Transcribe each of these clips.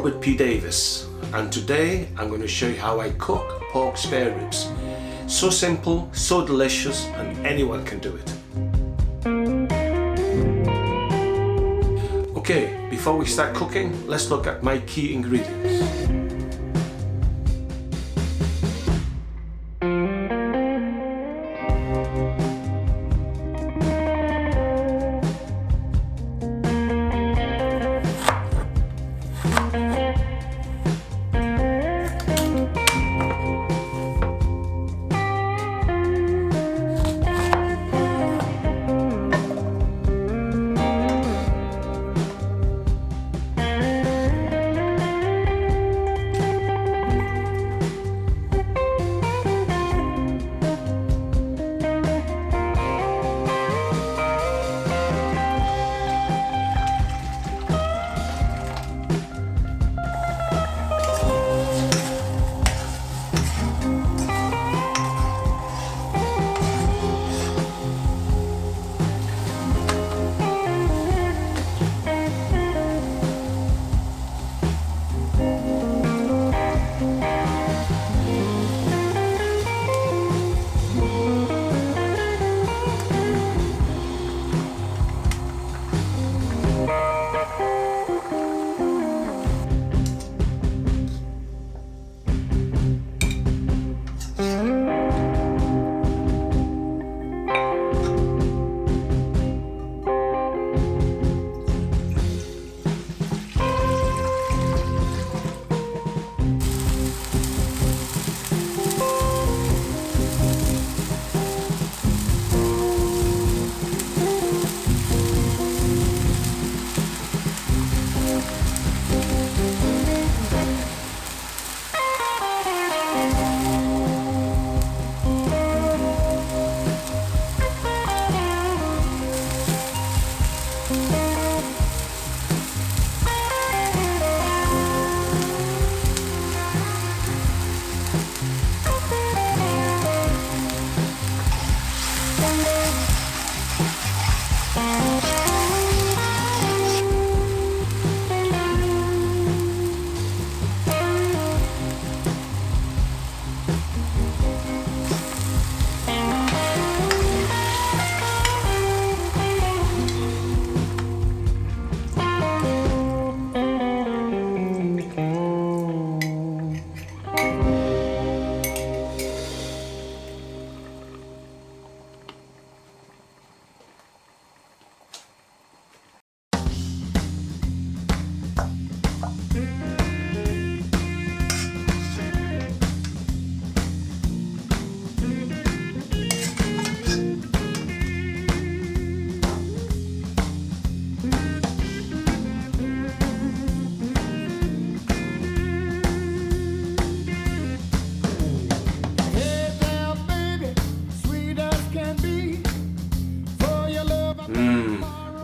Robert P Davies, and today I'm going to show you how I cook pork spare ribs. So simple, so delicious, and anyone can do it. Okay, before we start cooking, let's look at my key ingredients.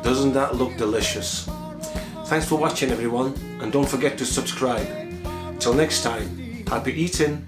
Doesn't that look delicious? Thanks for watching everyone, and don't forget to subscribe. Till next time, happy eating!